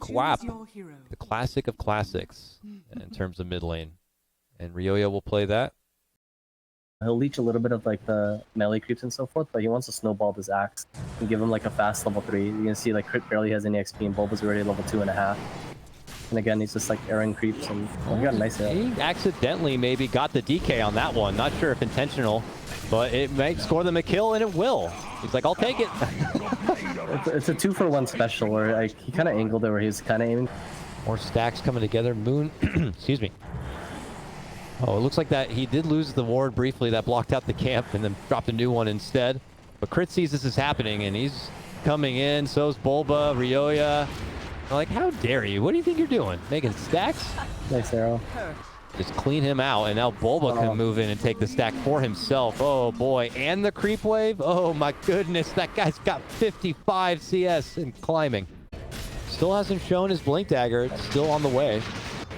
Quap, the classic of classics in terms of mid lane. And Ryoya will play that. He'll leech a little bit of like the melee creeps and so forth, but he wants to snowball this axe and give him like a fast level 3. You can see like Crit barely has any XP and Bulba's already level 2.5. And again, he's just like airing creeps and he got a nice hit. He accidentally maybe got the DK on that one. Not sure if intentional, but it might score them a kill, and it will. He's like, I'll take it. It's a 2-for-1 special where like, he kind of angled it where he's kind of aiming. More stacks coming together. Moon, excuse me. Oh, it looks like that he did lose the ward briefly that blocked out the camp and then dropped a new one instead. But Crit sees this is happening and he's coming in. So's Bulba, Ryoya. They're like, how dare you? What do you think you're doing? Making stacks? Nice arrow. Just clean him out, and now Bulba can move in and take the stack for himself. Oh boy, and the creep wave. Oh my goodness, that guy's got 55 CS and climbing. Still hasn't shown his blink dagger. It's still on the way.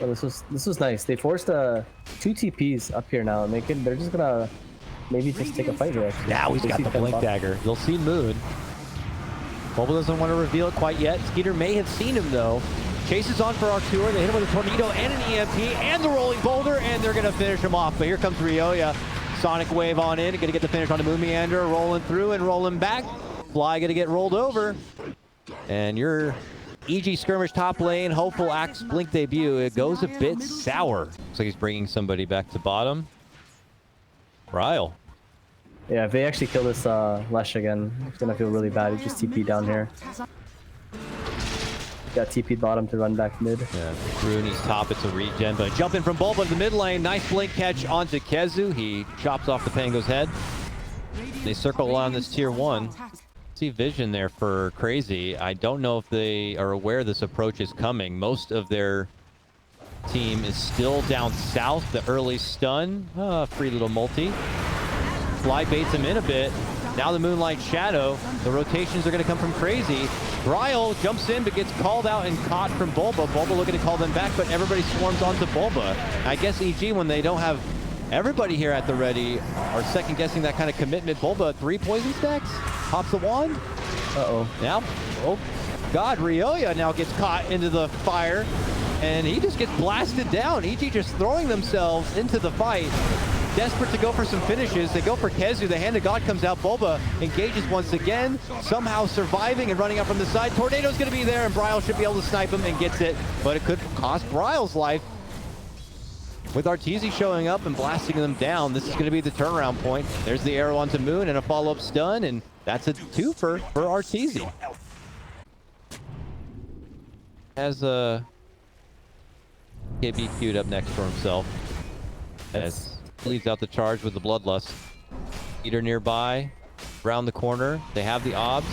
Well, this was nice. They forced 2 TPs up here now, and they're just gonna maybe just take a fight here. Actually. Now he's got the blink dagger. They'll see Moon. Bulba doesn't want to reveal it quite yet. Skeeter may have seen him though. Chases on for Artur. They hit him with a tornado and an EMP and the rolling boulder, and they're gonna finish him off. But here comes Ryoya. Sonic wave on in. Gonna get the finish on the Moon Meander, rolling through and rolling back. Fly gonna get rolled over. And your EG skirmish top lane, hopeful Axe Blink debut. It goes a bit sour. Looks like he's bringing somebody back to bottom. Ryle. Yeah, if they actually kill this Lesh again, it's gonna feel really bad. He just TP down here. Got TP bottom to run back mid. Yeah, Rooney's top, it's a regen, but jump in from Bulba to the mid lane. Nice blink catch onto Kezu. He chops off the Pango's head. They circle on this tier 1. See vision there for Crazy. I don't know if they are aware this approach is coming. Most of their team is still down south. The early stun, free little multi. Fly baits him in a bit. Now the Moonlight Shadow. The rotations are going to come from Crazy. Ryle jumps in but gets called out and caught from Bulba. Bulba looking to call them back, but everybody swarms onto Bulba. I guess EG, when they don't have everybody here at the ready, are second guessing that kind of commitment. Bulba, 3 poison stacks. Pops the wand. Uh-oh. Now, oh God, Ryoya now gets caught into the fire, and he just gets blasted down. EG just throwing themselves into the fight. Desperate to go for some finishes. They go for Kezu. The Hand of God comes out. Bulba engages once again, somehow surviving and running up from the side. Tornado's going to be there, and Bryle should be able to snipe him and gets it, but it could cost Bryle's life. With Arteezy showing up and blasting them down, this is going to be the turnaround point. There's the arrow onto Moon and a follow-up stun, and that's a twofer for Arteezy. Has a KB queued up next for himself. As leads out the charge with the Bloodlust. Eater nearby, around the corner. They have the obs.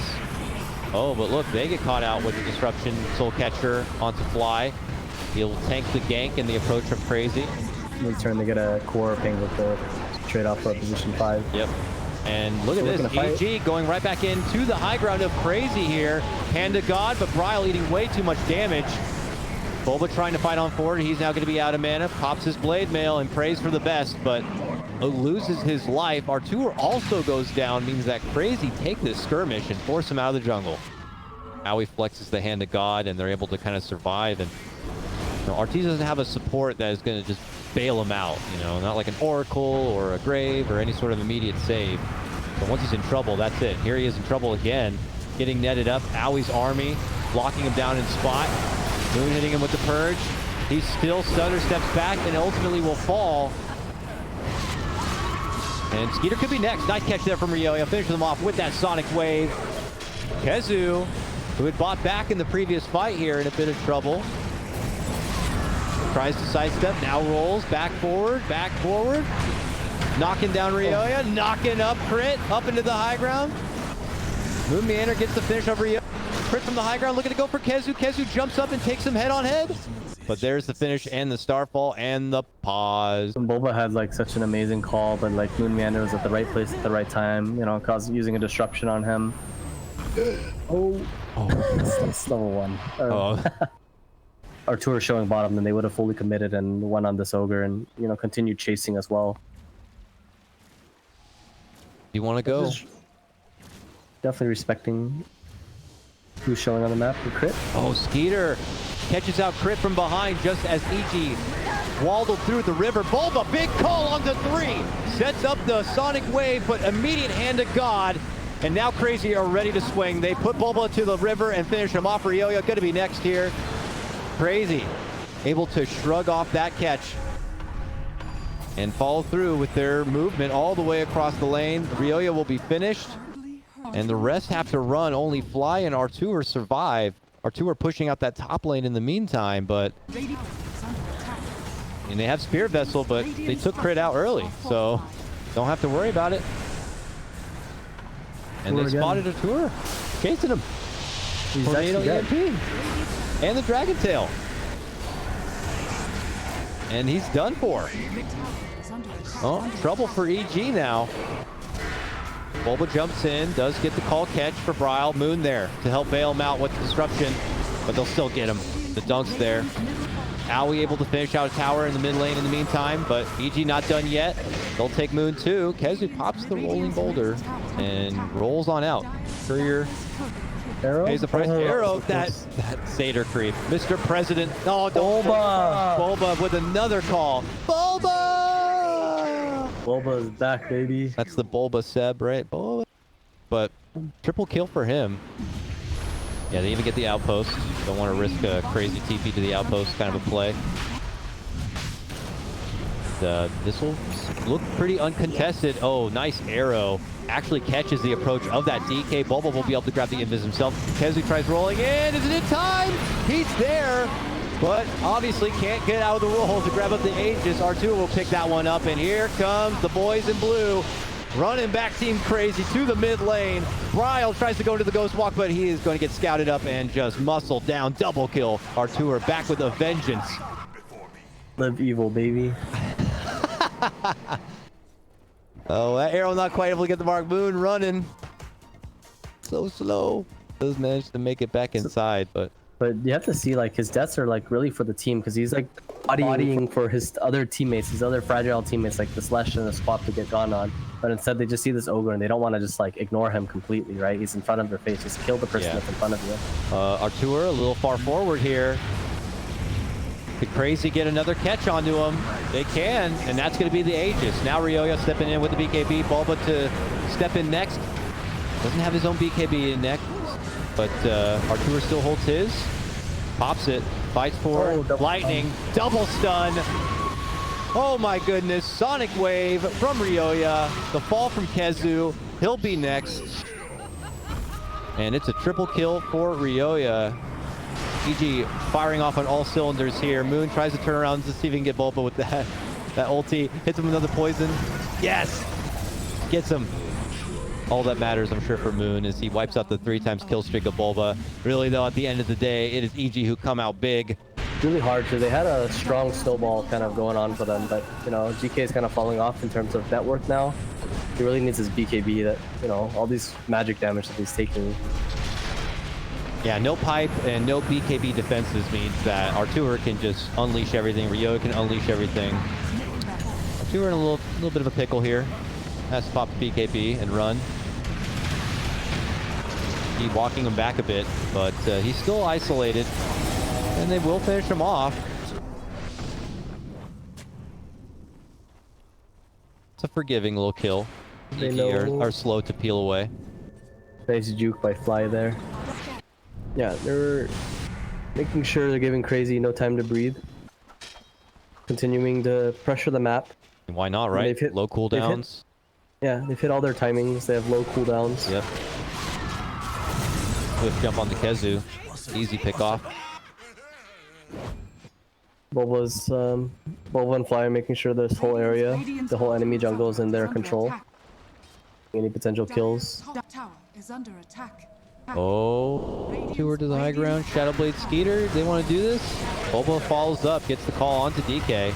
Oh, but look, they get caught out with the Disruption Soul Catcher onto Fly. He'll tank the gank and the approach from Crazy. In turn, they get a core ping with the trade off for position 5. Yep. And look at this, EG going right back into the high ground of Crazy here. Hand of God, but Bryle eating way too much damage. Bulba trying to fight on forward. He's now going to be out of mana. Pops his Blade Mail and prays for the best, but loses his life. Artur also goes down, means that Crazy take this skirmish and force him out of the jungle. Now he flexes the Hand of God, and they're able to kind of survive. And you know, Arteezy doesn't have a support that is going to just bail him out. You know, not like an Oracle or a Grave or any sort of immediate save. But once he's in trouble, that's it. Here he is in trouble again, getting netted up. Owie's army blocking him down in spot. Moon hitting him with the Purge. He still stutter steps back and ultimately will fall. And Skeeter could be next. Nice catch there from Ryoya. Finishes them off with that Sonic Wave. Kezu, who had bought back in the previous fight here, in a bit of trouble. Tries to sidestep, now rolls, back forward, knocking down Ryoya, knocking up Crit, up into the high ground. Moon Meander gets the finish over Ryoya. Crit from the high ground, looking to go for Kezu. Kezu jumps up and takes him head on head. But there's the finish and the Starfall and the pause. Bulba had like such an amazing call, but like Moon Meander was at the right place at the right time, you know, using a disruption on him. Oh. That's level 1. Artur showing bottom, then they would have fully committed and won on this ogre and, you know, continued chasing as well. You want to go? Definitely respecting Who's showing on the map? The crit? Oh, Skeeter catches out crit from behind just as EG waddled through the river. Bulba, big call on the 3. Sets up the Sonic Wave, but immediate hand to God. And now Crazy are ready to swing. They put Bulba to the river and finish him off. Ryoya going to be next here. Crazy able to shrug off that catch and follow through with their movement all the way across the lane. Ryoya will be finished, and the rest have to run. Only Fly and R2 survive. R2 are pushing out that top lane in the meantime, but and they have Spear Vessel, but they took crit out early, so don't have to worry about it. And they spotted a tour chasing him. Tornado EMP and the Dragon Tail. And he's done for. Oh, trouble for EG now. Bulba jumps in, does get the call catch for Bryle. Moon there to help bail him out with the disruption, but they'll still get him. The dunk's there. Owie able to finish out a tower in the mid lane in the meantime, but EG not done yet. They'll take Moon too. Kezu pops the rolling boulder and rolls on out. Courier pays the price. Arrow, that Satyr creep. Mr. President. Oh, Bulba. Bulba with another call. Bulba! Bulba is back, baby. That's the Bulba Seb, right? Bulba. But triple kill for him. Yeah, they even get the outpost. Don't want to risk a crazy TP to the outpost, kind of a play. This will look pretty uncontested. Oh, nice arrow. Actually catches the approach of that DK. Bulba will be able to grab the invis himself. Kezu tries rolling in. Is it in time? He's there, but obviously can't get out of the roll to grab up the Aegis. R2 will pick that one up, and here comes the boys in blue. Running back Team Crazy to the mid lane. Bryle tries to go to the Ghost Walk, but he is going to get scouted up and just muscled down. Double kill. R2 back with a vengeance. Live evil, baby. Oh, that arrow not quite able to get the mark. Moon running. So slow. Does manage to make it back inside, but you have to see, like, his deaths are like really for the team, because he's like bodying for his other teammates, his other fragile teammates, like the Slash and the Swap to get gone on. But instead they just see this ogre and they don't want to just like ignore him completely, right? He's in front of their face. Just kill the person that's in front of you. Artur a little far forward here. Could Crazy get another catch onto him? They can, and that's going to be the Aegis. Now Ryoya stepping in with the BKB. Bulba to step in next. Doesn't have his own BKB in next, but Artur still holds his. Pops it, fights for it. Lightning, double stun. Oh my goodness, Sonic Wave from Ryoya. The fall from Kezu. He'll be next. And it's a triple kill for Ryoya. EG firing off on all cylinders here. Moon tries to turn around to see if he can get Bulba with that ulti. Hits him with another poison. Yes! Gets him. All that matters, I'm sure, for Moon is he wipes out the 3x kill streak of Bulba. Really, though, at the end of the day, it is EG who come out big. Really hard too. They had a strong snowball kind of going on for them, but you know, GK is kind of falling off in terms of network now. He really needs his BKB, that, you know, all these magic damage that he's taking. Yeah, no pipe and no BKB defenses means that Artur can just unleash everything. Ryoya can unleash everything. Artur in a little bit of a pickle here. Has to pop the BKB and run. Keep walking him back a bit, but he's still isolated. And they will finish him off. It's a forgiving little kill. They are slow to peel away. Nice juke by Fly there. Yeah, they're making sure they're giving Crazy no time to breathe. Continuing to pressure the map. Why not, right? Low cooldowns. They've hit all their timings. They have low cooldowns. Yep. Swift jump on the Kezu. Easy pick off. Bulba and Fly are making sure this whole area, the whole enemy jungle, is in their control. Any potential kills. Oh, tour to the high ground. Shadowblade Skeeter. They want to do this. Bulba follows up, gets the call onto DK.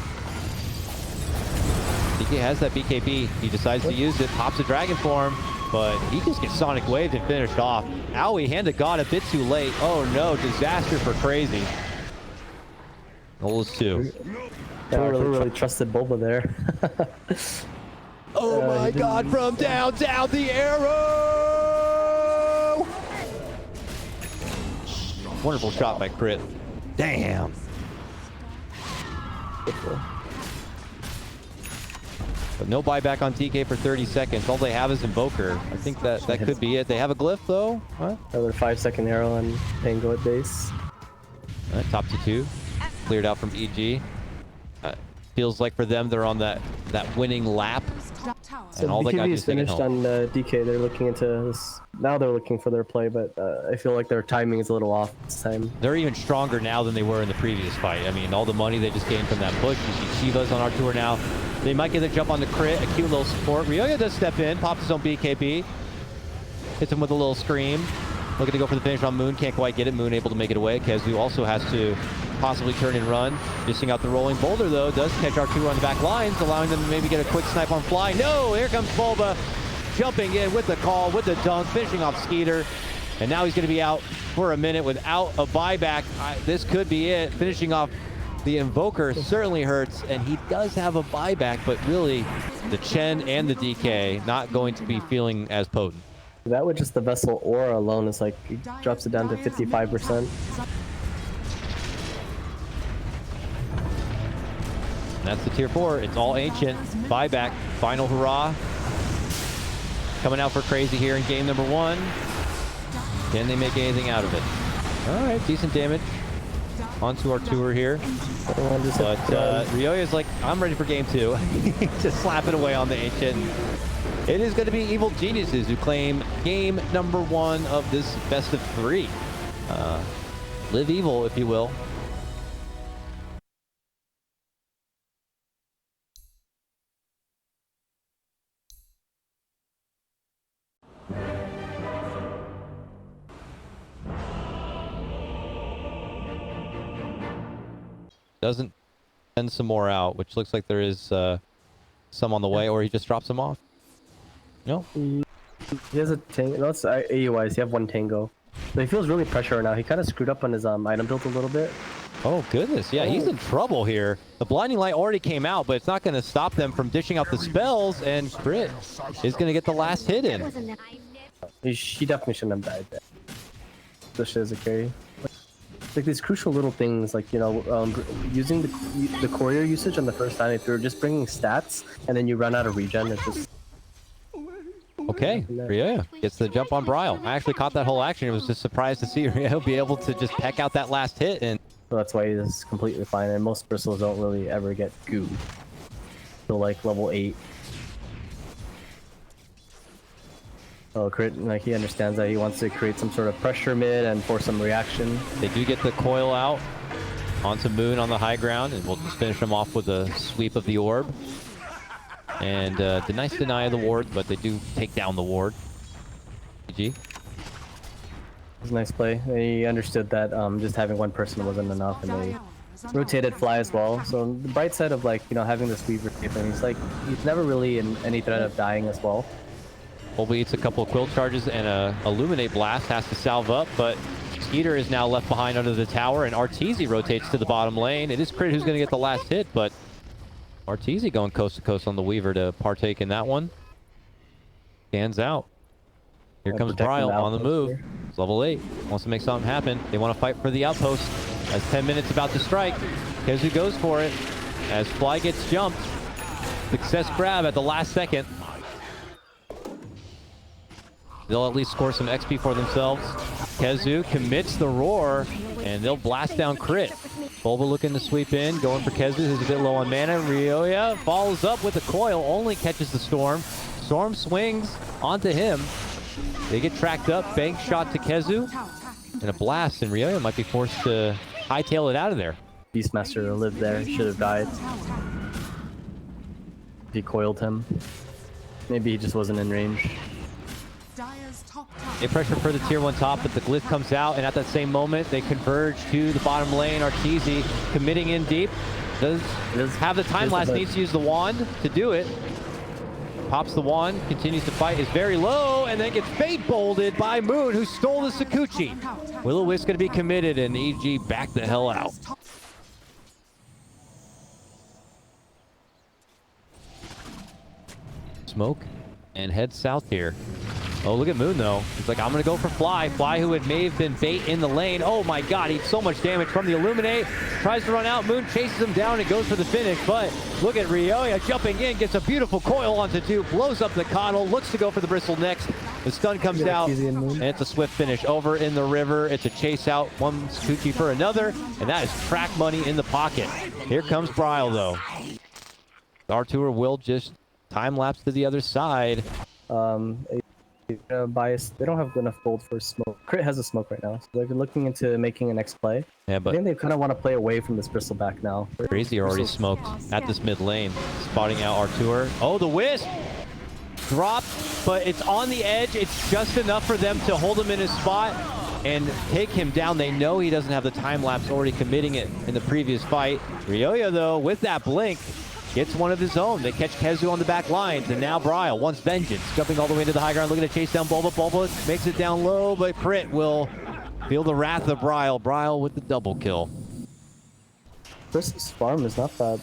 DK has that BKB. He decides to use it. Pops a dragon form, but he just gets Sonic Waved and finished off. Owie, hand of God, a bit too late. Oh no, disaster for Crazy. Goals 2. Yeah, I really trusted Bulba there. Oh my God, from down the arrow! Wonderful shot by Crit. Damn. But no buyback on TK for 30 seconds. All they have is Invoker. I think that could be it. They have a glyph though. Huh? Another 5-second arrow on Tango at base. Top to 2. Cleared out from EG. Feels like for them they're on that winning lap. So And all they got BKB is is finished on DK. They're looking into this. Now they're looking for their play, but I feel like their timing is a little off this time. They're even stronger now than they were in the previous fight. I mean, all the money they just gained from that push. You see Shiva's on our tour now. They might get a jump on the crit, a cute little support. Ryoya does step in, pops his own BKB. Hits him with a little scream. Looking to go for the finish on Moon, can't quite get it. Moon able to make it away. KheZu also has to possibly turn and run. Dishing out the rolling boulder though, does catch R2 on the back lines, allowing them to maybe get a quick snipe on Fly. No, here comes Bulba, jumping in with the call, with the dunk, finishing off Skeeter. And now he's gonna be out for a minute without a buyback. This could be it. Finishing off the Invoker certainly hurts, and he does have a buyback, but really the Chen and the DK not going to be feeling as potent. That with just the Vessel aura alone is like, it drops it down to 55%. And that's the tier 4. It's all ancient. Buyback. Final hurrah. Coming out for Crazy here in game number 1. Can they make anything out of it? All right, decent damage. Onto our tour here. But Ryoya's like, I'm ready for game 2. Just slap it away on the ancient. It is going to be Evil Geniuses who claim game number 1 of this best of 3. Live evil, if you will. Doesn't send some more out, which looks like there is some on the way, or he just drops them off. No. He has a tango. That's AU-wise. He have 1 tango. So he feels really pressure right now. He kind of screwed up on his item build a little bit. Oh goodness, yeah, he's in trouble here. The blinding light already came out, but it's not going to stop them from dishing out the spells, and Crit is going to get the last hit in. He definitely shouldn't have died there. Especially as a carry. Like these crucial little things, like, you know, using the courier usage on the first time, if you're just bringing stats and then you run out of regen, it's just... Okay, Ryoya gets the jump on Bryle. I actually caught that whole action. I was just surprised to see Ryoya be able to just peck out that last hit. And so that's why he's completely fine, and most bristles don't really ever get goo. So like level 8. Oh, Crit, like, he understands that he wants to create some sort of pressure mid and force some reaction. They do get the coil out onto Moon on the high ground, and we'll just finish them off with a sweep of the orb. And the nice deny of the ward, but they do take down the ward. GG. It was a nice play. He understood that just having 1 person wasn't enough, and they rotated Fly as well. So the bright side of, like, you know, having this weaver tape, and he's never really in any threat of dying as well. Bulba eats a couple of quill charges and a Illuminate Blast, has to salve up, but Skeeter is now left behind under the tower, and RTZ rotates to the bottom lane. It is Crit who's going to get the last hit, but RTZ going coast to coast on the Weaver to partake in that one. Stands out. Here comes Bryle on the move. It's level 8. Wants to make something happen. They want to fight for the outpost as 10 minutes about to strike. KheZu goes for it as Fly gets jumped. Success grab at the last second. They'll at least score some XP for themselves. KheZu commits the roar, and they'll blast down Crit. Bulba looking to sweep in, going for KheZu, who's a bit low on mana. Ryoya follows up with a coil, only catches the Storm. Storm swings onto him. They get tracked up, bank shot to KheZu, and a blast, and Ryoya might be forced to hightail it out of there. Beastmaster lived there, should have died. He coiled him. Maybe he just wasn't in range. They pressure for the tier 1 top, but the glyph comes out, and at that same moment, they converge to the bottom lane. RTZ committing in deep. Does have the time lapse, needs to use the wand to do it. Pops the wand, continues to fight, is very low, and then gets fate bolted by Moon, who stole the Sakuchi. Will-O-Wisp going to be committed, and EG back the hell out. Smoke and head south here. Oh, look at Moon, though. He's like, I'm going to go for Fly. Fly, who may have been bait in the lane. Oh, my God. He eats so much damage from the Illuminate. Tries to run out. Moon chases him down and goes for the finish. But look at Ryoya jumping in. Gets a beautiful coil onto 2. Blows up the Coddle. Looks to go for the Bristle next. The stun comes out. And it's a swift finish. Over in the river. It's a chase out. One Coochie for another. And that is track money in the pocket. Here comes Bryle, though. R2 will just time-lapse to the other side. Bias. They don't have enough gold for smoke. Crit has a smoke right now, so they're looking into making a next play. Yeah, but I think they kind of want to play away from this Bristleback now. Crazy already smoked at this mid lane, spotting out Artur. Oh, the Wisp dropped, but it's on the edge. It's just enough for them to hold him in his spot and take him down. They know he doesn't have the time lapse, already committing it in the previous fight. Ryoya, though, with that blink, gets one of his own. They catch Kezu on the back lines, and now Bryle wants vengeance. Jumping all the way into the high ground, looking to chase down Bulba. Bulba makes it down low, but Crit will feel the wrath of Bryle. Bryle with the double kill. Versus farm is not bad.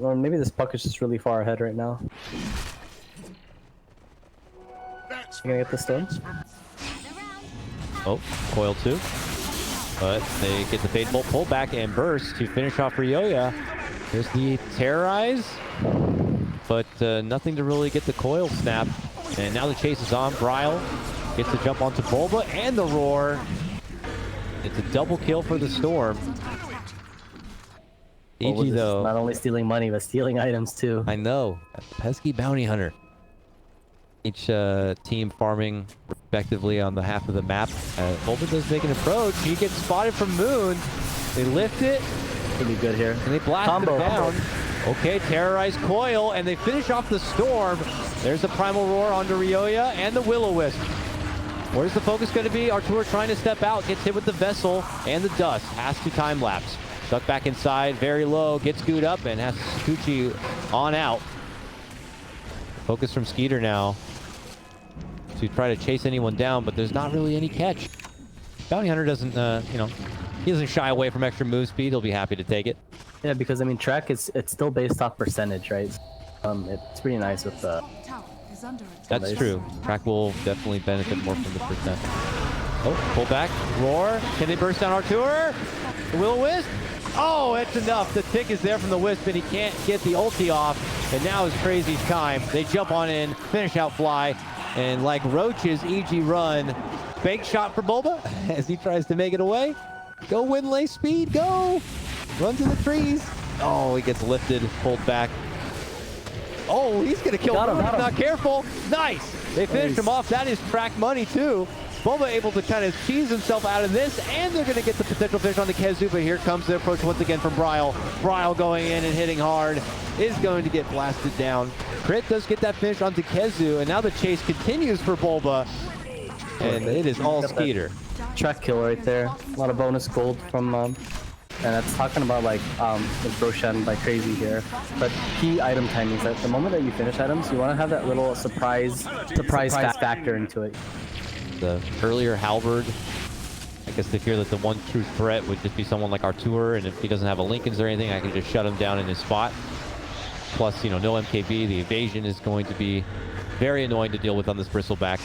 Or maybe this puck is just really far ahead right now. You gonna get the stone? Oh, coil 2. But they get the Fade Bolt pullback and burst to finish off Ryoya. There's the Terrorize, but nothing to really get the coil snap. And now the chase is on. Bryle gets the jump onto Bulba and the Roar. It's a double kill for the Storm. EG, though. Not only stealing money, but stealing items, too. I know. Pesky bounty hunter. Each team farming respectively on the half of the map. Bulba does make an approach. He gets spotted from Moon. They lift it. Pretty good here. And they blast him down. Okay, Terrorize Coil, and they finish off the Storm. There's the Primal Roar onto Ryoya and the Will-O-Wisp. Where's the focus going to be? Artur trying to step out, gets hit with the Vessel and the Dust. Has to time-lapse. Stuck back inside, very low, gets Scoot up, and has Kuchi on out. Focus from Skeeter now to try to chase anyone down, but there's not really any catch. Bounty Hunter doesn't, he doesn't shy away from extra move speed. He'll be happy to take it. Yeah, because I mean, track it's still based off percentage, right? It's pretty nice with the. That's true. Track will definitely benefit more from the percent. Oh, pull back, Roar. Can they burst down Artur? The Will-O-Wisp. Oh, that's enough. The tick is there from the Wisp, and he can't get the ulti off. And now is Crazy's time. They jump on in, finish out Fly, and like roaches, EG run. Fake shot for Bulba as he tries to make it away. Go Windlay speed, go! Run to the trees. Oh, he gets lifted, pulled back. Oh, he's gonna kill him. Not careful. Nice. They finished him off. That is track money too. Bulba able to kind of cheese himself out of this, and they're gonna get the potential finish on the Kezu, but here comes the approach once again from Bryle. Bryle going in and hitting hard is going to get blasted down. Crit does get that finish onto Kezu, and now the chase continues for Bulba, and it is all Skeeter. Track kill right there. A lot of bonus gold from, and that's talking about like Roshan by Crazy here. But key item timings. At the moment that you finish items, you want to have that little surprise factor into it. The earlier Halberd, I guess they fear that the one true threat would just be someone like Artur, and if he doesn't have a Lincolns or anything, I can just shut him down in his spot. Plus, no MKB. The evasion is going to be very annoying to deal with on this Bristleback.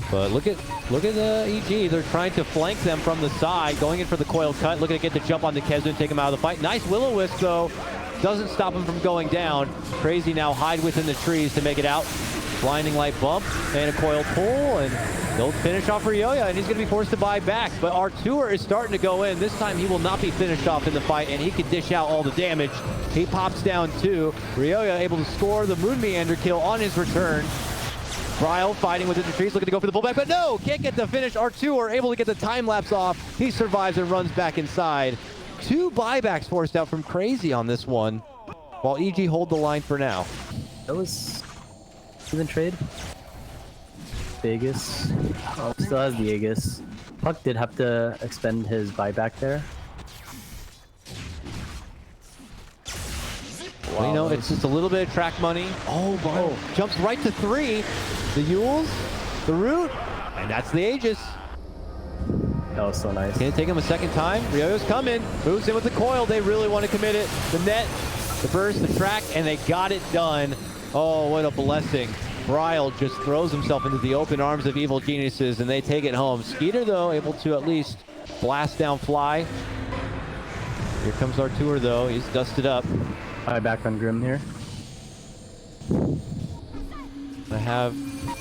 But look at the EG. They're trying to flank them from the side, going in for the coil cut, looking to get the jump on the Kezu and take him out of the fight. Nice Will-O-Wisp, though. Doesn't stop him from going down. Crazy now hide within the trees to make it out. Blinding light bump and a coil pull, and they'll finish off Ryoya, and he's going to be forced to buy back. But Artur is starting to go in. This time he will not be finished off in the fight, and he can dish out all the damage. He pops down too. Ryoya able to score the Moon Meander kill on his return. Bryle fighting within the trees, looking to go for the pullback, but no! Can't get the finish. Artur able to get the time lapse off. He survives and runs back inside. 2 buybacks forced out from Crazy on this one, while EG hold the line for now. That was even trade. Vegas. Oh, still has the Aegis. Puck did have to expend his buyback there. Wow. Well, it's just a little bit of track money. Oh, jumps right to 3. The Yules, the Root, and that's the Aegis. That was so nice. Can it take him a second time? Ryoya's coming. Moves in with the coil. They really want to commit it. The net, the burst, the track, and they got it done. Oh, what a blessing. Bryle just throws himself into the open arms of Evil Geniuses, and they take it home. Skeeter, though, able to at least blast down Fly. Here comes Artur, though. He's dusted up. Back on Grim here. I have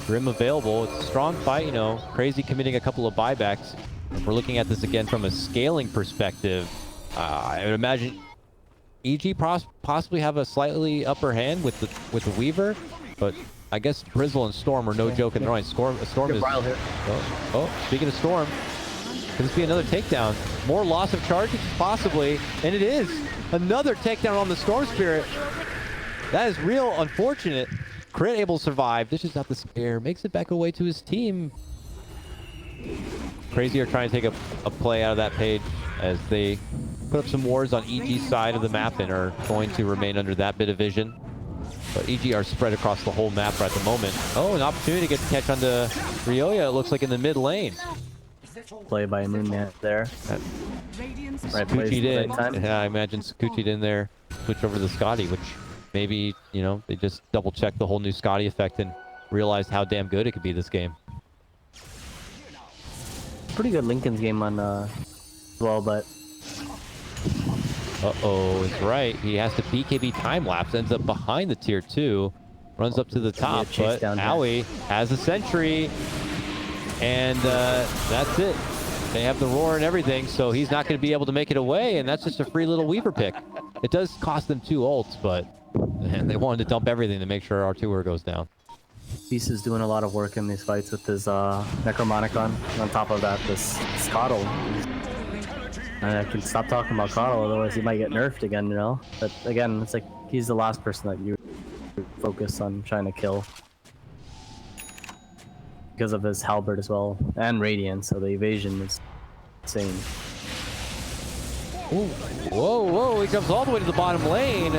Grim available. It's a strong fight, you know. Crazy committing a couple of buybacks. If we're looking at this again from a scaling perspective, I would imagine EG possibly have a slightly upper hand with the Weaver, but I guess Brizzle and Storm are no joke in the right. Storm is. Oh, speaking of Storm, could this be another takedown? More loss of charges, possibly, and it is another takedown on the Storm Spirit. That is real unfortunate. Crit able to survive. Dishes out the spear, makes it back away to his team. Crazy are trying to take a play out of that page as they put up some wards on EG's side of the map and are going to remain under that bit of vision. But EG are spread across the whole map at the moment. Oh, an opportunity to get the catch onto Ryoya, it looks like in the mid lane. Play by Moonman there. Right place, Sakuchi'd right time. in. Yeah, I imagine Sakuchi'd in there. Switch over to the Scotty, which maybe, you know, they just double checked the whole new Scotty effect and realized how damn good it could be this game. Pretty good Lincoln's game on well, but uh-oh, is right. He has to BKB time lapse, ends up behind the tier 2, runs up to the top, but Owie has a sentry, and that's it. They have the roar and everything, so he's not going to be able to make it away, and that's just a free little Weaver pick. It does cost them 2 ults, but man, they wanted to dump everything to make sure Artur goes down. Beast is doing a lot of work in these fights with his Necromonicon. On top of that, this Coddle. And I can stop talking about Coddle, otherwise he might get nerfed again, you know? But again, it's like he's the last person that you focus on trying to kill. Because of his Halberd as well, and Radiant, so the evasion is insane. Ooh. Whoa, whoa, he jumps all the way to the bottom lane.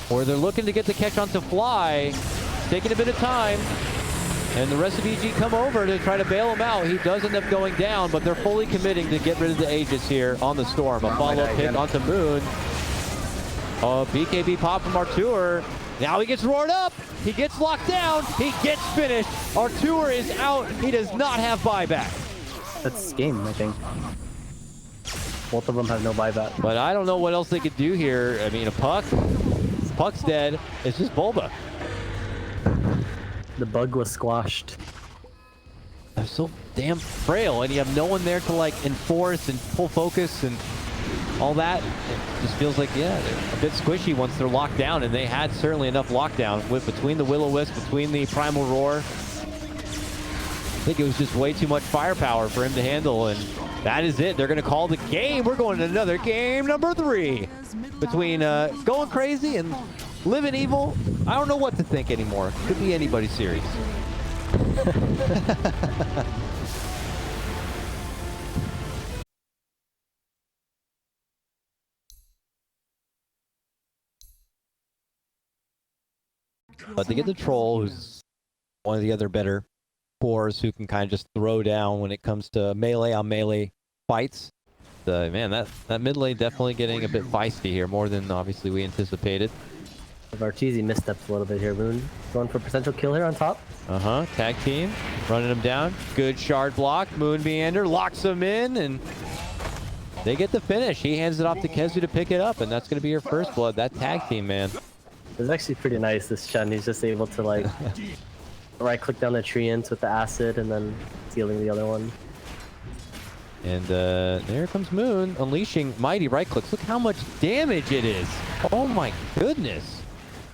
Or they're looking to get the catch onto Fly. It's taking a bit of time. And the rest of EG come over to try to bail him out. He does end up going down, but they're fully committing to get rid of the Aegis here on the Storm. A follow-up pick onto Moon. Oh, BKB pop from Artur. Now he gets roared up. He gets locked down. He gets finished. Artur is out. He does not have buyback. That's game, I think. Both of them have no buyback. But I don't know what else they could do here. I mean, a Puck. Puck's dead. It's just Bulba. The bug was squashed. They're so damn frail, and you have no one there to like enforce and pull focus and all that. It just feels like, yeah, they're a bit squishy once they're locked down, and they had certainly enough lockdown with between the Will-O-Wisp, between the Primal Roar. I think it was just way too much firepower for him to handle, and that is it. They're going to call the game. We're going to another game number 3 between Going Crazy and Living Evil. I don't know what to think anymore. Could be anybody's series. But they get the Troll, who's one of the other better cores who can kind of just throw down when it comes to melee on melee fights. Man, that mid lane definitely getting a bit feisty here, more than obviously we anticipated. Vartizi missteps a little bit here. Moon going for potential kill here on top. Tag team, running him down. Good shard block. Moon Meander locks him in, and they get the finish. He hands it off to Kezu to pick it up, and that's going to be your first blood. That tag team, man. It's actually pretty nice, this Shen. He's just able to, like, right-click down the treants with the acid and then stealing the other one. And there comes Moon, unleashing mighty right-clicks. Look how much damage it is. Oh my goodness.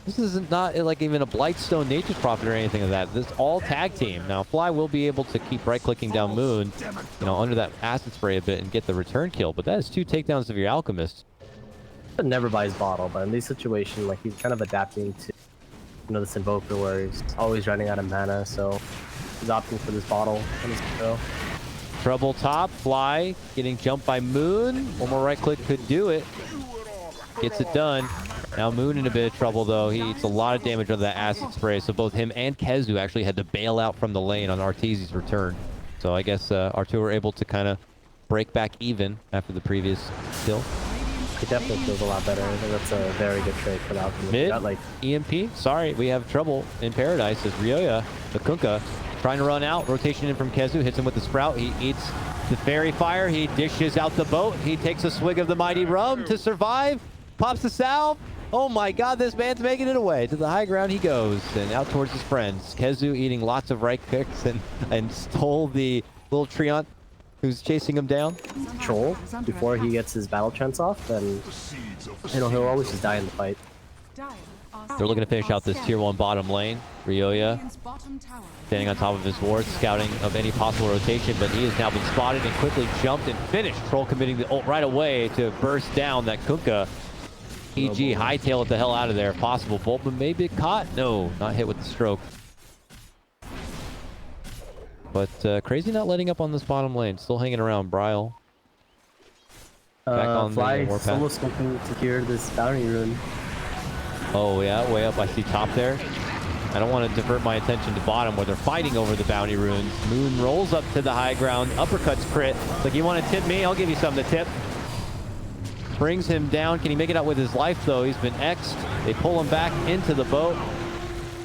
This is not like even a Blightstone Nature's Prophet or anything of that. This is all tag team. Now, Fly will be able to keep right-clicking down Moon, you know, under that acid spray a bit and get the return kill. But that is 2 takedowns of your Alchemist. Never buys bottle, but in these situations, like, he's kind of adapting to, you know, this Invoker where he's always running out of mana, so he's opting for this bottle on his go. Trouble top, Fly getting jumped by Moon. One more right click could do it. Gets it done. Now Moon in a bit of trouble though. He eats a lot of damage under that acid spray, so both him and Kezu actually had to bail out from the lane on Arteezy's return. So I guess Artur were able to kind of break back even after the previous kill. It definitely feels a lot better. I think that's a very good trade for the Alchemist. Mid, Got, like, EMP. Sorry, we have trouble in Paradise as Ryoya, the Kunkka, trying to run out. Rotation in from KheZu, hits him with the Sprout. He eats the Fairy Fire. He dishes out the boat. He takes a swig of the mighty rum to survive. Pops the salve. Oh my god, this man's making it away. To the high ground he goes and out towards his friends. KheZu eating lots of right clicks and stole the little Treant who's chasing him down. Troll before he gets his battle chance off, then he'll always just die in the fight. They're looking to finish out this tier 1 bottom lane. Ryoya standing on top of his ward, scouting of any possible rotation, but he has now been spotted and quickly jumped and finished. Troll committing the ult right away to burst down that Kunkka. EG hightail it the hell out of there if possible. Bulba may be caught. No, not hit with the stroke. But Crazy not letting up on this bottom lane. Still hanging around. Bryle. Back on Fly the warpath. solo smoking to secure this bounty rune. Oh yeah, way up. I see top there. I don't want to divert my attention to bottom where they're fighting over the bounty runes. Moon rolls up to the high ground. Uppercuts crit. It's like, you want to tip me? I'll give you something to tip. Brings him down. Can he make it out with his life though? He's been X'd. They pull him back into the boat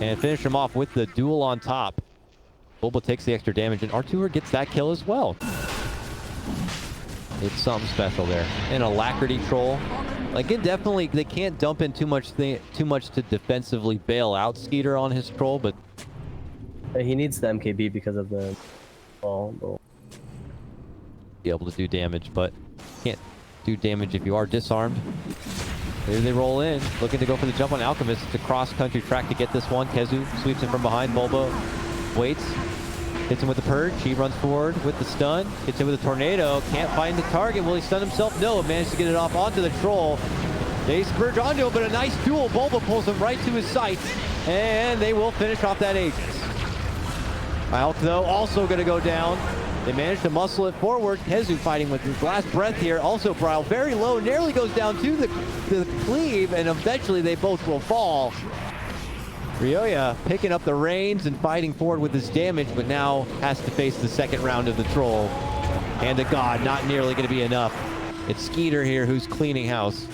and finish him off with the duel on top. Bulba takes the extra damage, and Artur gets that kill as well. It's something special there. And Alacrity Troll. Like, it definitely, they can't dump in too much to defensively bail out Skeeter on his Troll, but He needs the MKB because of the ball. be able to do damage, but can't do damage if you are disarmed. Here they roll in, looking to go for the jump on Alchemist. It's a cross-country track to get this one. KheZu sweeps him from behind. Bulba waits. Hits him with the Purge. He runs forward with the stun. Hits him with a Tornado. Can't find the target. Will he stun himself? No. Managed to get it off onto the Troll. They spurge onto him, but a nice duel. Bulba pulls him right to his sights. And they will finish off that Aegis. Alk, though, also going to go down. They managed to muscle it forward. KheZu fighting with his last breath here. Also, Bryle very low. Nearly goes down to the cleave. And eventually they both will fall. Ryoya picking up the reins and fighting forward with his damage, but now has to face the second round of the Troll. And to God, not nearly going to be enough. It's Skeeter here who's cleaning house.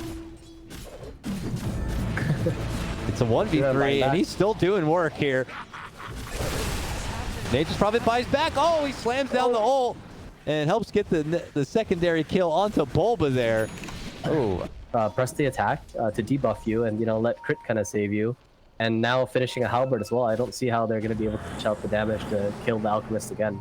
It's a 1v3, and he's still doing work here. Nature's Prophet buys back. Oh, he slams down the ult and helps get the secondary kill onto Bulba there. Oh, Press the attack to debuff you and, let crit kind of save you. And now finishing a halberd as well. I don't see how they're going to be able to push out the damage to kill the Alchemist again.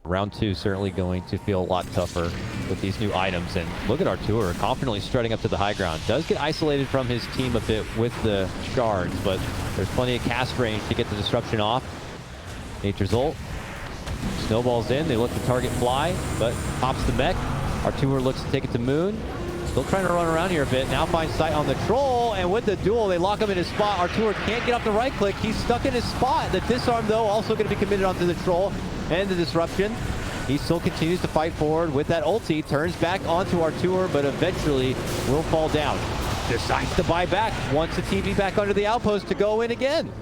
round 2 certainly going to feel a lot tougher with these new items. And look at Artur confidently strutting up to the high ground. Does get isolated from his team a bit with the shards, but there's plenty of cast range to get the disruption off. Nature's ult. Snowballs in. They look to target fly, but pops the mech. Artur looks to take it to Moon. Still trying to run around here a bit. Now finds sight on the Troll, and with the duel, they lock him in his spot. Artur can't get off the right click. He's stuck in his spot. The disarm, though, also going to be committed onto the Troll and the disruption. He still continues to fight forward with that ulti. Turns back onto Artur, but eventually will fall down. Decides to buy back. Wants the TV back under the outpost to go in again.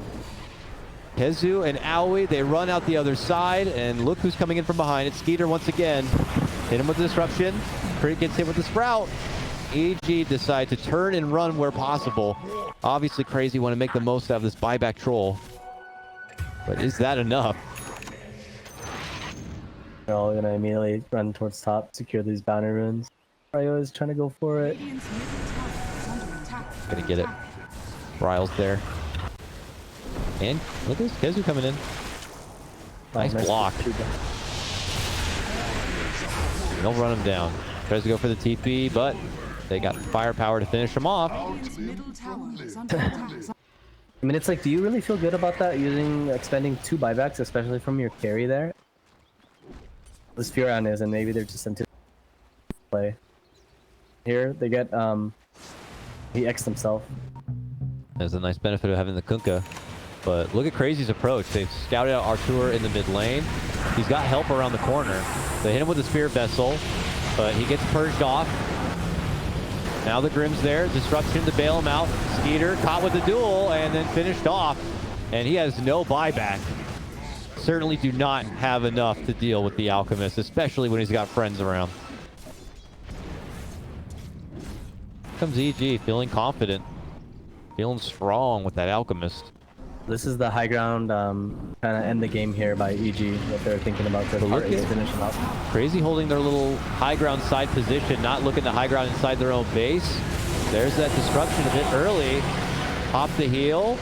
KheZu and Aoi, they run out the other side, and look who's coming in from behind. It's Skeeter once again. Hit him with the disruption. Crit gets hit with the Sprout. EG decide to turn and run where possible. Obviously, Crazy want to make the most out of this buyback Troll. But is that enough? They're all going to immediately run towards top, secure these bounty runes. Ryo is trying to go for it. Gonna get it. Bryle's there. And look at this KheZu coming in. Nice block. They'll run him down. Tries to go for the TP, but they got firepower to finish him off. I mean, it's like, do you really feel good about that, expending 2 buybacks, especially from your carry there? This Furon is, and maybe they're just into play. Here, they get, he X'd himself. There's a nice benefit of having the Kunkka. But look at Crazy's approach. They've scouted out Artur in the mid lane. He's got help around the corner. They hit him with the Spirit Vessel, but he gets purged off. Now the Grim's there. Disruption to bail him out. Skeeter caught with the duel and then finished off. And he has no buyback. Certainly do not have enough to deal with the Alchemist, especially when he's got friends around. comes EG, feeling confident. Feeling strong with that Alchemist. This is the high ground, kind of end the game here by EG, what they're thinking about their part is finishing up. Crazy holding their little high ground side position, not looking to high ground inside their own base. There's that disruption a bit early. Pop the heal.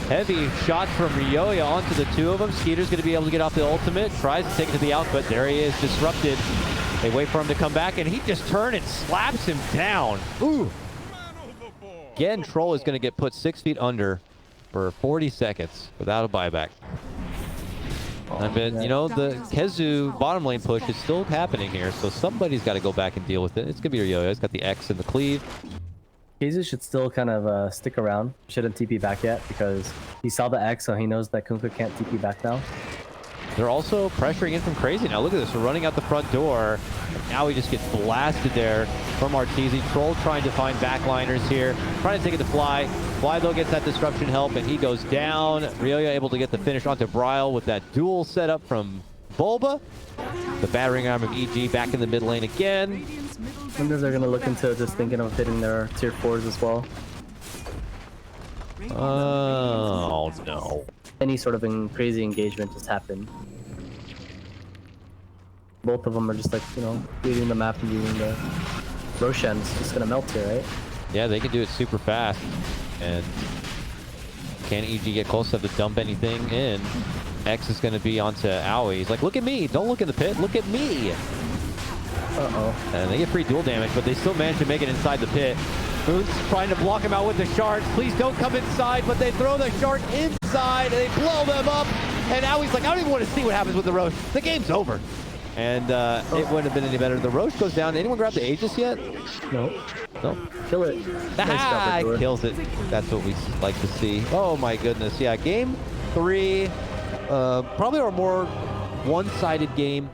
Heavy shot from Ryoya onto the two of them. Skeeter's going to be able to get off the ultimate. Tries to take it to the out, but there he is, disrupted. They wait for him to come back, and he just turned and slaps him down. Ooh. Again, Troll is going to get put 6 feet under for 40 seconds without a buyback. I bet, you know, the Kezu bottom lane push is still happening here, so somebody's got to go back and deal with it. It's going to be Ryoya. He's got the X and the cleave. Kezu should still kind of stick around. Shouldn't TP back yet because he saw the X, so he knows that Kunkka can't TP back now. They're also pressuring in from Crazy now. Look at this. We're running out the front door. Now he just gets blasted there from Arteezy. Troll trying to find backliners here. Trying to take it to Fly. Fly, though, gets that disruption help, and he goes down. Ryoya able to get the finish onto Bryle with that duel setup from Bulba. The battering arm of EG back in the mid lane again. I wonder if they're going to look into just thinking of hitting their tier 4s as well. Oh, no. Any sort of crazy engagement just happened. Both of them are just like, you know, reading the map and reading the... Roshan's just going to melt here, right? Yeah, they can do it super fast. And can EG get close enough to dump anything in? X is going to be onto Aoi. He's like, look at me. Don't look in the pit. Look at me. Uh-oh. And they get free duel damage, but they still manage to make it inside the pit. Moon's trying to block him out with the shards. Please don't come inside, but they throw the shard inside, and they blow them up. And now he's like, I don't even want to see what happens with the Roche. The game's over. And it wouldn't have been any better. The Roche goes down. Anyone grab the Aegis yet? No. No. Kill it. Ah, kills it. That's what we like to see. Oh my goodness. Yeah, game 3. Probably our more one-sided game.